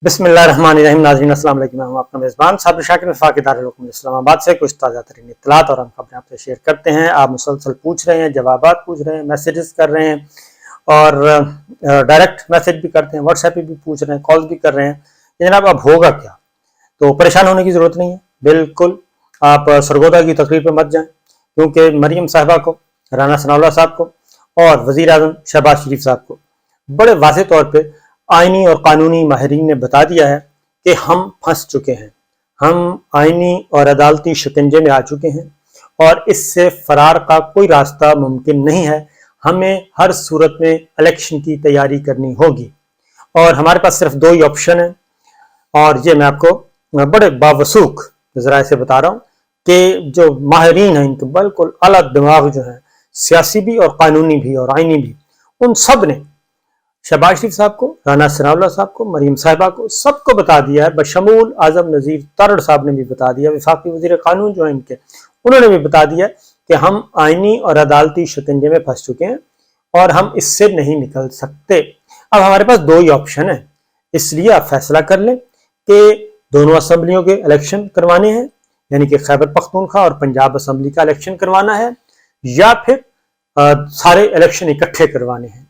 بسم اللہ الرحمن الرحیم. ناظرین السلام علیکم. میں ہوں آپ کا میزبان صابر شاکر وفاقی دارالحکومت اسلام آباد سے کچھ تازہ ترین اطلاعات اور ہم خبریں آپ سے شیئر کرتے ہیں. آپ مسلسل پوچھ رہے ہیں, جوابات پوچھ رہے ہیں, میسیجز کر رہے ہیں اور ڈائریکٹ میسیج بھی کرتے ہیں, واٹس ایپ پہ بھی پوچھ رہے ہیں, کالز بھی کر رہے ہیں کہ جناب اب ہوگا کیا. تو پریشان ہونے کی ضرورت نہیں ہے, بالکل آپ سرگودا کی تقریر پہ مت جائیں, کیونکہ مریم صاحبہ کو, رانا ثناء اللہ صاحب کو اور وزیر اعظم شہباز شریف صاحب کو بڑے واضح طور پہ آئینی اور قانونی ماہرین نے بتا دیا ہے کہ ہم پھنس چکے ہیں, ہم آئینی اور عدالتی شکنجے میں آ چکے ہیں اور اس سے فرار کا کوئی راستہ ممکن نہیں ہے. ہمیں ہر صورت میں الیکشن کی تیاری کرنی ہوگی اور ہمارے پاس صرف دو ہی آپشن ہیں, اور یہ میں آپ کو بڑے باوثوق ذرائع سے بتا رہا ہوں کہ جو ماہرین ہیں ان کے بالکل اعلیٰ دماغ جو ہیں, سیاسی بھی اور قانونی بھی اور آئینی بھی, ان سب نے شہباز شریف صاحب کو, رانا ثناء اللہ صاحب کو, مریم صاحبہ کو, سب کو بتا دیا ہے, بشمول اعظم نذیر ترڑ صاحب نے بھی بتا دیا, وفاقی وزیر قانون جو ہیں ان کے, انہوں نے بھی بتا دیا کہ ہم آئینی اور عدالتی شکنجے میں پھنس چکے ہیں اور ہم اس سے نہیں نکل سکتے. اب ہمارے پاس دو ہی آپشن ہیں, اس لیے آپ فیصلہ کر لیں کہ دونوں اسمبلیوں کے الیکشن کروانے ہیں, یعنی کہ خیبر پختونخوا اور پنجاب اسمبلی کا الیکشن کروانا ہے, یا پھر سارے الیکشن اکٹھے کروانے ہیں.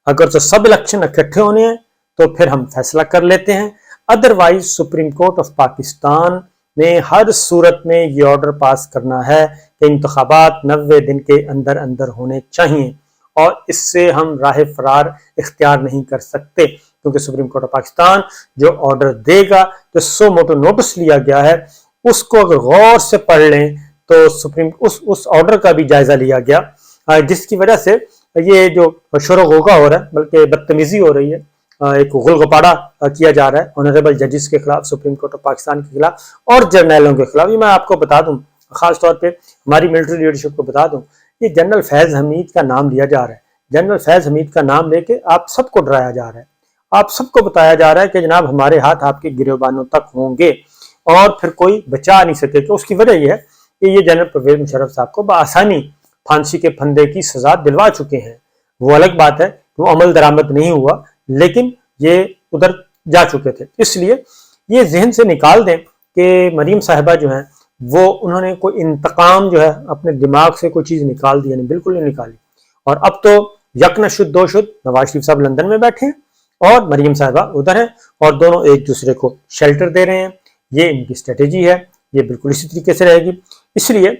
اگر تو سب الیکشن اکٹھے ہونے ہیں تو پھر ہم فیصلہ کر لیتے ہیں, otherwise supreme court of Pakistan نے ہر صورت میں یہ آرڈر پاس کرنا ہے کہ انتخابات 90 دن کے اندر اندر ہونے چاہیے, اور اس سے ہم راہ فرار اختیار نہیں کر سکتے, کیونکہ سپریم کورٹ آف پاکستان جو آرڈر دے گا, جو سو موٹو نوٹس لیا گیا ہے, اس کو اگر غور سے پڑھ لیں تو اس آرڈر کا بھی جائزہ لیا گیا, جس کی وجہ سے یہ جو شور و غوغا ہو رہا ہے, بلکہ بدتمیزی ہو رہی ہے, ایک غلغپاڑا کیا جا رہا ہے آنریبل ججز کے خلاف, سپریم کورٹ آف پاکستان کے خلاف اور جرنیلوں کے خلاف. یہ میں آپ کو بتا دوں, خاص طور پہ ہماری ملٹری لیڈرشپ کو بتا دوں, یہ جنرل فیض حمید کا نام لیا جا رہا ہے. جنرل فیض حمید کا نام لے کے آپ سب کو ڈرایا جا رہا ہے, آپ سب کو بتایا جا رہا ہے کہ جناب ہمارے ہاتھ آپ کے گریبانوں تک ہوں گے اور پھر کوئی بچا نہیں سکے. کہ اس کی وجہ یہ ہے کہ یہ جنرل پرویز مشرف صاحب کو بآسانی پھانسی کے پھندے کی سزا دلوا چکے ہیں. وہ الگ بات ہے کہ وہ عمل درآمد نہیں ہوا, لیکن یہ ادھر جا چکے تھے. اس لیے یہ ذہن سے نکال دیں کہ مریم صاحبہ جو ہیں وہ انہوں نے کوئی انتقام جو ہے اپنے دماغ سے کوئی چیز نکال دی, یعنی بالکل نہیں نکالی. اور اب تو یک نہ شد دو شد, نواز شریف صاحب لندن میں بیٹھے ہیں اور مریم صاحبہ ادھر ہیں, اور دونوں ایک دوسرے کو شیلٹر دے رہے ہیں. یہ ان کی اسٹریٹجی ہے, یہ بالکل اسی طریقے سے رہے گی. اس لیے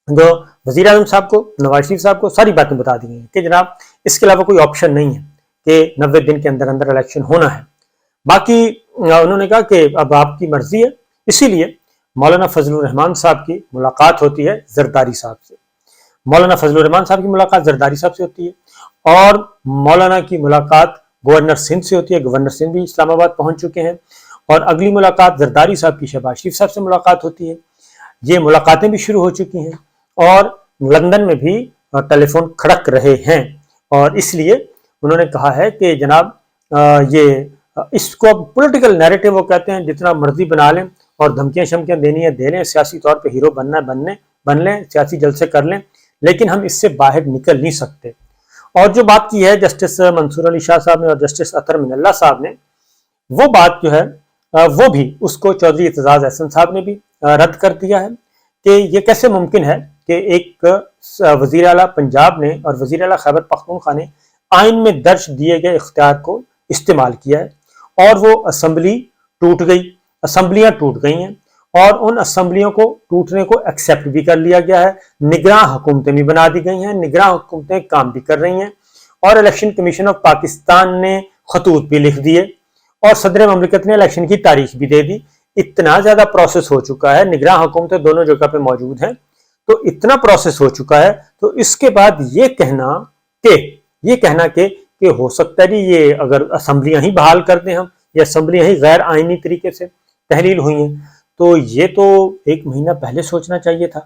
جو وزیر اعظم صاحب کو, نواز شریف صاحب کو ساری باتیں بتا دی ہیں کہ جناب اس کے علاوہ کوئی آپشن نہیں ہے کہ 90 دن کے اندر اندر الیکشن ہونا ہے. باقی انہوں نے کہا کہ اب آپ کی مرضی ہے, اسی لیے مولانا فضل الرحمان صاحب کی ملاقات ہوتی ہے زرداری صاحب سے. مولانا فضل الرحمان صاحب کی ملاقات زرداری صاحب سے ہوتی ہے, اور مولانا کی ملاقات گورنر سندھ سے ہوتی ہے. گورنر سندھ بھی اسلام آباد پہنچ چکے ہیں, اور اگلی ملاقات زرداری صاحب کی شہباز شریف صاحب سے ملاقات ہوتی ہے. یہ ملاقاتیں بھی شروع ہو چکی ہیں اور لندن میں بھی ٹیلی فون کھڑک رہے ہیں, اور اس لیے انہوں نے کہا ہے کہ جناب یہ اس کو اب پولیٹیکل نیریٹو وہ کہتے ہیں, جتنا مرضی بنا لیں اور دھمکیاں شمکیاں دینی ہے دے لیں, سیاسی طور پہ ہیرو بننا ہے بن لیں, سیاسی جلسے کر لیں, لیکن ہم اس سے باہر نکل نہیں سکتے. اور جو بات کی ہے جسٹس منصور علی شاہ صاحب نے اور جسٹس اطہر من اللہ صاحب نے, وہ بات جو ہے وہ بھی اس کو چودھری اعتزاز احسن صاحب نے بھی رد کر دیا ہے کہ یہ کیسے ممکن ہے کہ ایک وزیر اعلیٰ پنجاب نے اور وزیر اعلیٰ خیبر پختونخوا نے آئین میں درج دیے گئے اختیار کو استعمال کیا ہے, اور وہ اسمبلی ٹوٹ گئی, اسمبلیاں ٹوٹ گئی ہیں, اور ان اسمبلیوں کو ٹوٹنے کو ایکسیپٹ بھی کر لیا گیا ہے. نگراں حکومتیں بھی بنا دی گئی ہیں, نگراں حکومتیں کام بھی کر رہی ہیں, اور الیکشن کمیشن آف پاکستان نے خطوط بھی لکھ دیے, اور صدر مملکت نے الیکشن کی تاریخ بھی دے دی. اتنا زیادہ پروسیس ہو چکا ہے, نگراں حکومتیں دونوں جگہ پہ موجود ہیں, تو اتنا پروسیس ہو چکا ہے. تو اس کے بعد یہ کہنا کہ ہو سکتا ہے یہ اگر اسمبلیاں ہی بحال کر دیں ہم, یا اسمبلیاں ہی غیر آئینی طریقے سے تحلیل ہوئی ہیں, تو یہ تو ایک مہینہ پہلے سوچنا چاہیے تھا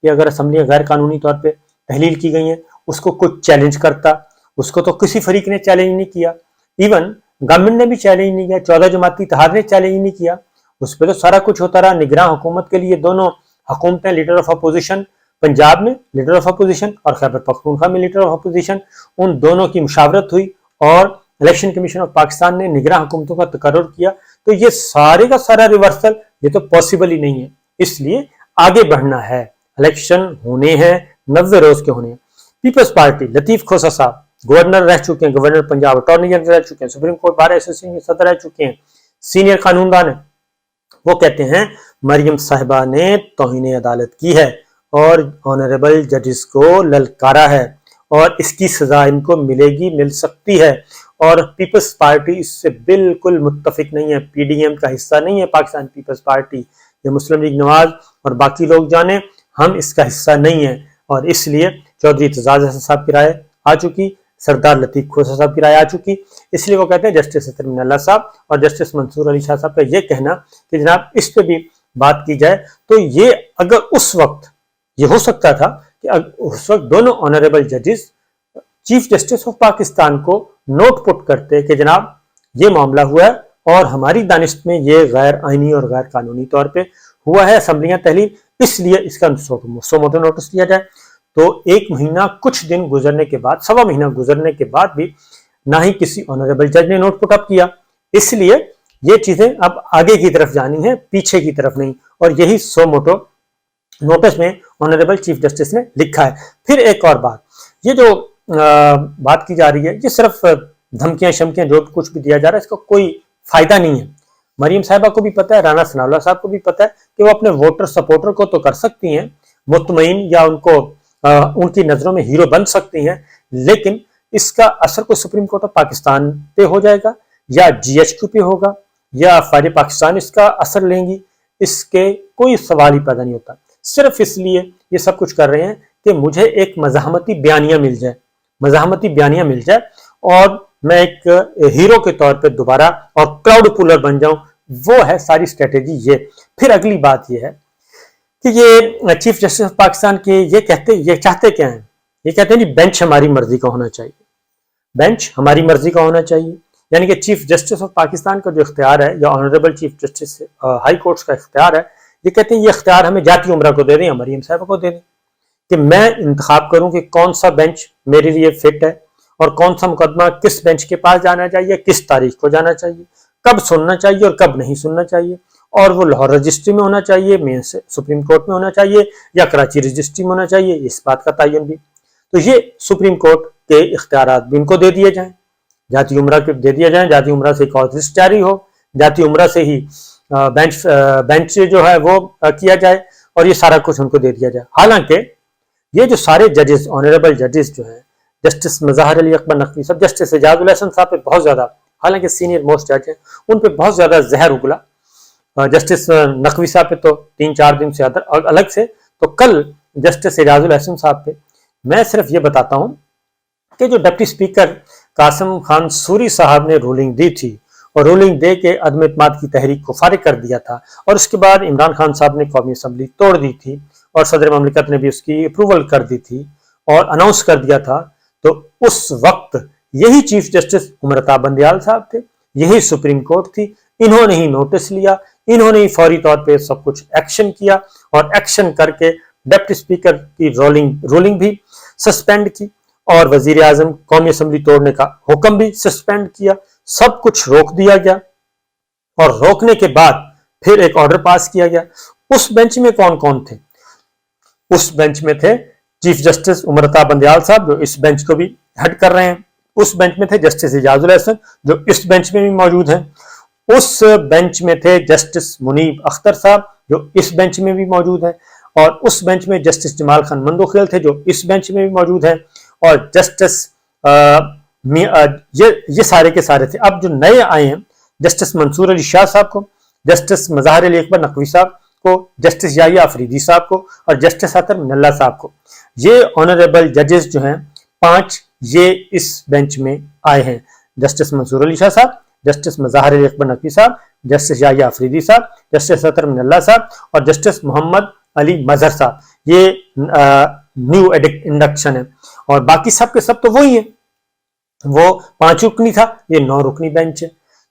کہ اگر اسمبلیاں غیر قانونی طور پہ تحلیل کی گئی ہیں اس کو کچھ چیلنج کرتا. اس کو تو کسی فریق نے چیلنج نہیں کیا, ایون گورنمنٹ نے بھی چیلنج نہیں کیا, 14 جماعتی اتحاد نے چیلنج نہیں کیا. اس پہ تو سارا کچھ ہوتا رہا. نگراں حکومت کے لیے دونوں حکومتیں, لیڈر آف اپوزیشن پنجاب میں لیڈر آف اپوزیشن اور خیبر پختونخوا میں لیڈر آف اپوزیشن, ان دونوں کی مشاورت ہوئی اور الیکشن کمیشن آف پاکستان نے نگراں حکومتوں کا تقرر کیا تو یہ سارے کا سارا ریورسل یہ تو پاسبل ہی نہیں ہے، اس لیے آگے بڑھنا ہے، الیکشن ہونے ہیں، 90 روز کے ہونے ہیں۔ پیپلز پارٹی لطیف کھوسہ صاحب گورنر رہ چکے ہیں، گورنر پنجاب، اٹارنی جنرل رہ چکے ہیں، سپریم کورٹ بار ایسوسی ایشن کے صدر رہ چکے ہیں، سینئر قانون دان ہیں۔ وہ کہتے ہیں مریم صاحبہ نے توہین عدالت کی ہے اور آنریبل ججز کو للکارا ہے اور اس کی سزا ان کو ملے گی، مل سکتی ہے، اور پیپلز پارٹی اس سے بالکل متفق نہیں ہے، پی ڈی ایم کا حصہ نہیں ہے پاکستان پیپلز پارٹی، یہ مسلم لیگ نواز اور باقی لوگ جانیں، ہم اس کا حصہ نہیں ہیں، اور اس لیے چودھری اعتزاز احسن صاحب کی رائے آ چکی، سردار لطیف کھوسہ صاحب کی رائے آ چکی، اس لیے وہ کہتے ہیں جسٹس اطہر من اللہ صاحب اور جسٹس منصور علی شاہ صاحب کا یہ کہنا کہ جناب اس پہ بھی بات کی جائے، تو یہ اگر اس وقت یہ ہو سکتا تھا کہ اس وقت دونوں آنریبل ججز چیف جسٹس آف پاکستان کو نوٹ پٹ کرتے کہ جناب یہ معاملہ ہوا ہے اور ہماری دانست میں یہ غیر آئینی اور غیر قانونی طور پہ ہوا ہے، اسمبلیاں تحلیل، اس لیے اس کا سو موٹو نوٹس لیا جائے۔ تو ایک مہینہ کچھ دن گزرنے کے بعد، سوا مہینہ گزرنے کے بعد بھی نہ ہی کسی آنریبل جج نے نوٹ پٹ اپ کیا، اس لیے یہ چیزیں اب آگے کی طرف جانی ہیں، پیچھے کی طرف نہیں، اور یہی سو موٹو نوٹس میں آنریبل چیف جسٹس نے لکھا ہے۔ پھر ایک اور بات، یہ جو بات کی جا رہی ہے یہ صرف دھمکیاں شمکیاں جو کچھ بھی دیا جا رہا ہے اس کا کوئی فائدہ نہیں ہے۔ مریم صاحبہ کو بھی پتہ ہے، رانا ثناء اللہ صاحب کو بھی پتہ ہے کہ وہ اپنے ووٹر سپورٹر کو تو کر سکتی ہیں مطمئن، یا ان کو ان کی نظروں میں ہیرو بن سکتی ہیں، لیکن اس کا اثر کوئی سپریم کورٹ آف پاکستان پہ ہو جائے گا یا جی ایچ کیو پہ ہوگا یا فوج پاکستان اس کا اثر لیں گی، اس کے کوئی سوال ہی پیدا نہیں ہوتا۔ صرف اس لیے یہ سب کچھ کر رہے ہیں کہ مجھے ایک مزاحمتی بیانیہ مل جائے اور میں ایک ہیرو کے طور پہ دوبارہ اور کراؤڈ پولر بن جاؤں، وہ ہے ساری اسٹریٹجی یہ۔ پھر اگلی بات یہ ہے کہ یہ چیف جسٹس آف پاکستان کے یہ چاہتے کیا ہیں؟ یہ کہتے ہیں جی بینچ ہماری مرضی کا ہونا چاہیے، بینچ ہماری مرضی کا ہونا چاہیے، یعنی کہ چیف جسٹس آف پاکستان کا جو اختیار ہے یا honourable chief justice high courts کا اختیار ہے، یہ کہتے ہیں یہ اختیار ہمیں جاتی عمرہ کو دے دیں یا مریم صاحبہ کو دے دیں کہ میں انتخاب کروں کہ کون سا بینچ میرے لیے فٹ ہے اور کون سا مقدمہ کس بینچ کے پاس جانا چاہیے، کس تاریخ کو جانا چاہیے، کب سننا چاہیے اور کب نہیں سننا چاہیے، اور وہ لاہور رجسٹری میں ہونا چاہیے، مین سپریم کورٹ میں ہونا چاہیے یا کراچی رجسٹری میں ہونا چاہیے، اس بات کا تعین بھی۔ تو یہ سپریم کورٹ کے اختیارات بھی ان کو دے دیے جائیں، جاتی عمرہ کے دے دیا جائیں، جاتی عمرہ سے ایک اور لسٹ جاری ہو، جاتی عمرہ سے ہی بینچ جو ہے وہ کیا جائے اور یہ سارا کچھ ان کو دے دیا جائے۔ حالانکہ یہ جو سارے ججز آنریبل ججز جو ہیں، جسٹس مظاہر علی اکبر نقوی صاحب، جسٹس اعجاز الحسن صاحب پہ بہت زیادہ، حالانکہ سینئر موسٹ جج ہیں، ان پہ بہت زیادہ زہر اگلا، جسٹس نقوی صاحب پہ تو 3-4 دن سے الگ سے، تو کل جسٹس اعجاز الحسن صاحب پہ میں صرف یہ بتاتا ہوں کہ جو deputy speaker Qasim Khan sorry صاحب نے رولنگ دی تھی اور رولنگ دے کے عدم اعتماد کی تحریک کو فارغ کر دیا تھا، اور اس کے بعد عمران خان صاحب نے قومی اسمبلی توڑ دی تھی اور صدر مملکت نے بھی اس کی اپروول کر دی تھی اور اناؤنس کر دیا تھا، تو اس وقت یہی چیف جسٹس عمر عطا بندیال صاحب تھے، یہی سپریم کورٹ تھی، انہوں نے ہی نوٹس لیا، انہوں نے ہی فوری طور پہ سب کچھ ایکشن کیا اور ایکشن کر کے ڈپٹی اسپیکر کی رولنگ بھی سسپینڈ کی اور وزیر اعظم قومی اسمبلی توڑنے کا حکم بھی سسپینڈ کیا، سب کچھ روک دیا گیا، اور روکنے کے بعد پھر ایک آرڈر پاس کیا گیا۔ اس بینچ میں کون کون تھے؟ اس بینچ میں تھے چیف جسٹس عمر عطا بندیال صاحب جو اس بینچ کو بھی ہیڈ کر رہے ہیں، اس بینچ میں تھے جسٹس اعجاز الحسن جو اس بینچ میں بھی موجود ہیں، اس بینچ میں تھے جسٹس منیب اختر صاحب جو اس بینچ میں بھی موجود ہیں، اور اس بینچ میں جسٹس جمال خان مندوخیل تھے جو اس بینچ میں بھی موجود ہیں، اور جسٹس یہ سارے کے سارے تھے۔ اب جو نئے آئے ہیں جسٹس منصور علی شاہ صاحب کو، جسٹس مظاہر علی اکبر نقوی صاحب کو، جسٹس یحییٰ افریدی صاحب کو اور جسٹس اطہر من اللہ صاحب کو، یہ آنریبل ججز جو ہیں 5 یہ اس بینچ میں آئے ہیں، جسٹس منصور علی شاہ صاحب، جسٹس مظاہر علی اکبر نقوی صاحب، جسٹس یحییٰ افریدی صاحب، جسٹس اطہر من اللہ صاحب اور جسٹس محمد علی مظہر صاحب۔ یہ نیو انڈکشن ہے، اور باقی سب کے سب تو وہی ہیں، وہ 5 رکنی تھا، یہ 9 رکنی بینچ ہے،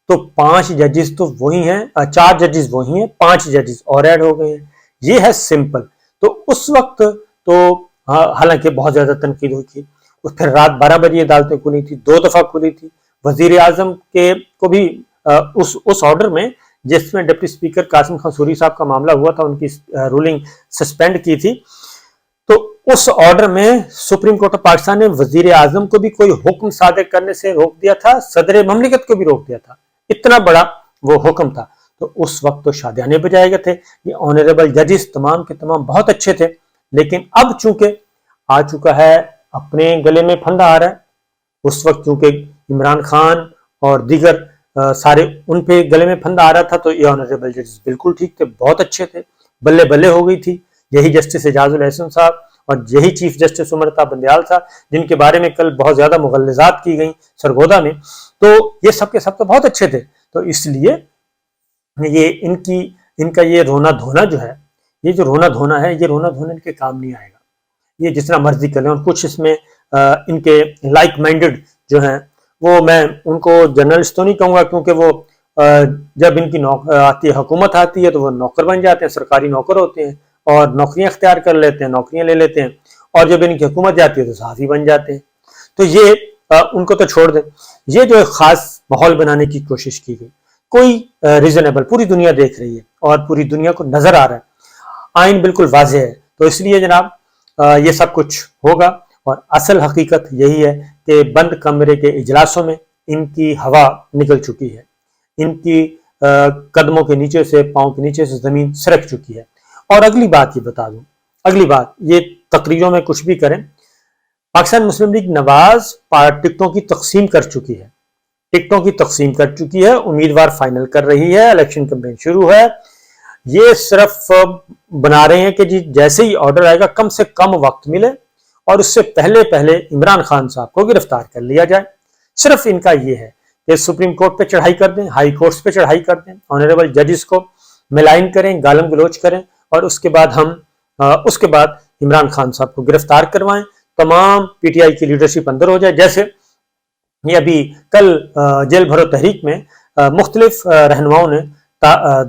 تو 5 ججز تو وہی ہیں، 4 ججز وہی ہیں، 5 ججز اور ایڈ ہو گئے ہیں، یہ ہے سمپل۔ تو اس وقت تو حالانکہ بہت زیادہ تنقید ہوئی تھی، پھر رات 12 بجے عدالتیں کھلی تھی، 2 دفعہ کھلی تھی، وزیر اعظم کے کو بھی اس آرڈر میں جس میں deputy speaker Qasim Khan sorry صاحب کا معاملہ ہوا تھا، ان کی رولنگ سسپینڈ کی تھی، تو اس آرڈر میں سپریم کورٹ آف پاکستان نے وزیر اعظم کو بھی کوئی حکم صادر کرنے سے روک دیا تھا، صدر مملکت کو بھی روک دیا تھا، اتنا بڑا وہ حکم تھا۔ تو اس وقت تو شادیانے بجائے گئے تھے، یہ آنریبل ججز تمام کے تمام بہت اچھے تھے، لیکن اب چونکہ آ چکا ہے، اپنے گلے میں پھندا آ رہا ہے، اس وقت چونکہ عمران خان اور دیگر سارے ان پہ گلے میں پھندا آ رہا تھا، تو یہ آنریبل ججز بالکل ٹھیک تھے، بہت اچھے تھے، بلے بلے ہو گئی تھی۔ یہی جسٹس اعجاز الاحسن صاحب اور یہی چیف جسٹس عمر بندیال صاحب، جن کے بارے میں کل بہت زیادہ مغلظات کی گئیں سرگودا میں، تو یہ سب کے سب تو بہت اچھے تھے۔ تو اس لیے یہ ان کا یہ رونا دھونا جو ہے، یہ جو رونا دھونا ہے، یہ رونا دھونا ان کے کام نہیں آئے گا، یہ جتنا مرضی کریں۔ اور کچھ اس میں ان کے لائک مائنڈڈ جو ہیں، وہ میں ان کو جرنلسٹ تو نہیں کہوں گا، کیونکہ وہ جب ان کی آتی ہے، حکومت آتی ہے، تو وہ نوکر بن جاتے ہیں، سرکاری نوکر ہوتے ہیں اور نوکریاں اختیار کر لیتے ہیں، نوکریاں لے لیتے ہیں، اور جب ان کی حکومت جاتی ہے تو صحافی بن جاتے ہیں۔ تو یہ ان کو تو چھوڑ دیں، یہ جو ایک خاص ماحول بنانے کی کوشش کی گئی، کوئی ریزنیبل، پوری دنیا دیکھ رہی ہے اور پوری دنیا کو نظر آ رہا ہے، آئین بالکل واضح ہے، تو اس لیے جناب یہ سب کچھ ہوگا۔ اور اصل حقیقت یہی ہے کہ بند کمرے کے اجلاسوں میں ان کی ہوا نکل چکی ہے، ان کی قدموں کے نیچے سے، پاؤں کے نیچے سے زمین سرک چکی ہے۔ اور اگلی بات یہ بتا دوں، اگلی بات یہ تقریروں میں کچھ بھی کریں، پاکستان مسلم لیگ نواز ٹکٹوں کی تقسیم کر چکی ہے، ٹکٹوں کی تقسیم کر چکی ہے، امیدوار فائنل کر رہی ہے، الیکشن کمپین شروع ہے۔ یہ صرف بنا رہے ہیں کہ جی جیسے ہی آرڈر آئے گا کم سے کم وقت ملے اور اس سے پہلے عمران خان صاحب کو گرفتار کر لیا جائے۔ صرف ان کا یہ ہے کہ سپریم کورٹ پہ چڑھائی کر دیں، ہائی کورٹس پہ چڑھائی کر دیں، آنریبل ججز کو ملائن کریں، گالم گلوچ کریں، اور اس کے بعد عمران خان صاحب کو گرفتار کروائیں، تمام پی ٹی آئی کی لیڈرشپ اندر ہو جائے۔ جیسے یہ ابھی کل جیل بھرو تحریک میں مختلف رہنماؤں نے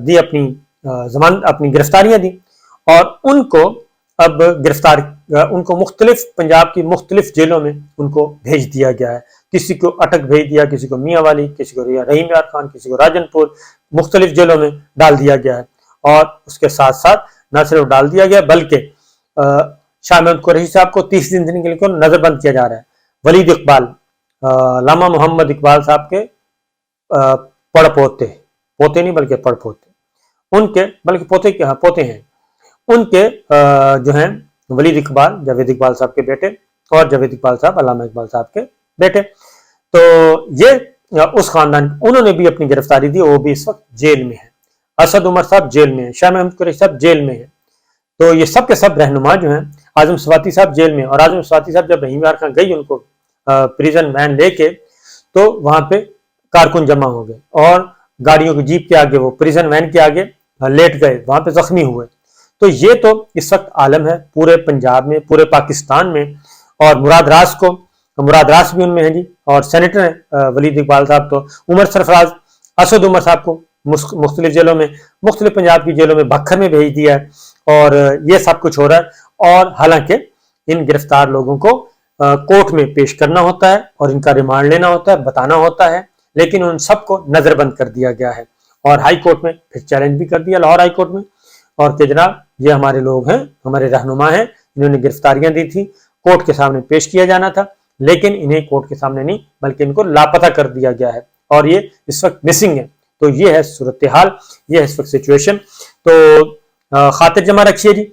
دی اپنی گرفتاریاں دی، اور ان کو اب ان کو مختلف پنجاب کی مختلف جیلوں میں ان کو بھیج دیا گیا ہے، کسی کو اٹک بھیج دیا، کسی کو میاں والی، کسی کو رحیم یار خان، کسی کو راجن پور، مختلف جیلوں میں ڈال دیا گیا ہے۔ اور اس کے ساتھ ساتھ نہ صرف ڈال دیا گیا بلکہ شاہ محمود قریشی صاحب کو 30 دن کے لیے نظر بند کیا جا رہا ہے۔ ولید اقبال، علامہ محمد اقبال صاحب کے پڑ پوتے نہیں بلکہ پڑ پوتے، ان کے بلکہ پوتے ہیں، ان کے جو ہیں ولید اقبال جاوید اقبال صاحب کے بیٹے، اور جاوید اقبال صاحب علامہ اقبال صاحب کے بیٹے، تو یہ اس خاندان، انہوں نے بھی اپنی گرفتاری دی، وہ بھی اس وقت جیل میں ہے۔ اسد عمر صاحب جیل میں ہیں، شاہ محمود قریشی صاحب جیل میں ہیں۔ تو یہ سب کے سب رہنما جو ہیں، اعظم سواتی صاحب جیل میں، اور اعظم سواتی صاحب جب رحیم یار خان گئی ان کو پریزن وین لے کے، تو وہاں پہ کارکن جمع ہو گئے اور گاڑیوں کی جیپ کے آگے، وہ پریزن وین کے آگے لیٹ گئے، وہاں پہ زخمی ہوئے۔ تو یہ تو اس وقت عالم ہے پورے پنجاب میں، پورے پاکستان میں، اور مراد راس بھی ان میں ہیں جی، اور سینیٹر ہیں ولید اقبال صاحب، تو عمر سرفراز، اسد عمر صاحب کو مختلف جیلوں میں، مختلف پنجاب کی جیلوں میں، بکھر میں بھیج دیا ہے، اور یہ سب کچھ ہو رہا ہے۔ اور حالانکہ ان گرفتار لوگوں کو کورٹ میں پیش کرنا ہوتا ہے اور ان کا ریمانڈ لینا ہوتا ہے، بتانا ہوتا ہے، لیکن ان سب کو نظر بند کر دیا گیا ہے، اور ہائی کورٹ میں پھر چیلنج بھی کر دیا، لاہور ہائی کورٹ میں، اور کہ جناب یہ ہمارے لوگ ہیں، ہمارے رہنما ہیں، انہوں نے گرفتاریاں دی تھی، کورٹ کے سامنے پیش کیا جانا تھا، لیکن انہیں کورٹ کے سامنے نہیں بلکہ ان کو لاپتہ کر دیا گیا ہے، اور یہ اس وقت مسنگ ہے۔ تو یہ ہے صورتحال، یہ ہے اس وقت سچویشن۔ تو خاطر جمع رکھیے جی،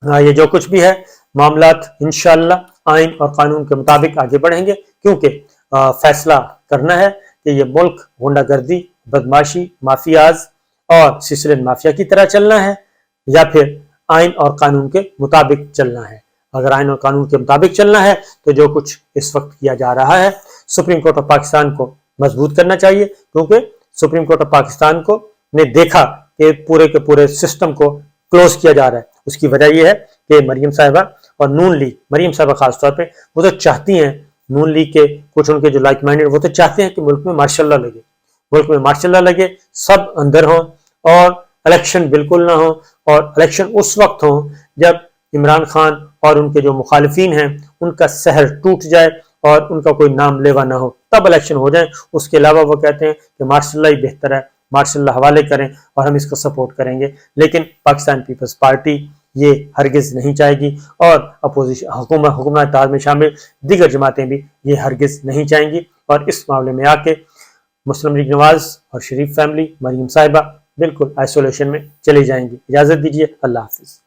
یہ جو کچھ بھی ہے معاملات انشاءاللہ آئین اور قانون کے مطابق آگے بڑھیں گے، کیونکہ فیصلہ کرنا ہے کہ یہ ملک غنڈہ گردی، بدماشی، مافیاز اور سسلین مافیا کی طرح چلنا ہے، یا پھر آئین اور قانون کے مطابق چلنا ہے۔ اگر آئین اور قانون کے مطابق چلنا ہے تو جو کچھ اس وقت کیا جا رہا ہے، سپریم کورٹ آف پاکستان کو مضبوط کرنا چاہیے، کیونکہ سپریم کورٹ آف پاکستان کو نے دیکھا کہ پورے کے پورے سسٹم کو کلوز کیا جا رہا ہے۔ اس کی وجہ یہ ہے کہ مریم صاحبہ اور نون لیگ، مریم صاحبہ خاص طور پہ، وہ تو چاہتی ہیں، نون لیگ کے کچھ ان کے جو لائک مائنڈڈ، وہ تو چاہتے ہیں کہ ملک میں ماشاء اللہ لگے، ملک میں ماشاء اللہ لگے، سب اندر ہوں، اور الیکشن بالکل نہ ہو، اور الیکشن اس وقت ہوں جب عمران خان اور ان کے جو مخالفین ہیں ان کا سحر ٹوٹ جائے اور ان کا کوئی نام لیوا نہ ہو، تب الیکشن ہو جائے۔ اس کے علاوہ وہ کہتے ہیں کہ ماشاء اللہ ہی بہتر ہے، مارشاء اللہ حوالے کریں اور ہم اس کو سپورٹ کریں گے، لیکن پاکستان پیپلز پارٹی یہ ہرگز نہیں چاہے گی، اور اپوزیشن حکومت اتحاد میں شامل دیگر جماعتیں بھی یہ ہرگز نہیں چاہیں گی، اور اس معاملے میں آ کے مسلم لیگ نواز اور شریف فیملی، مریم صاحبہ بالکل آئسولیشن میں چلی جائیں گی۔ اجازت دیجیے، اللہ حافظ۔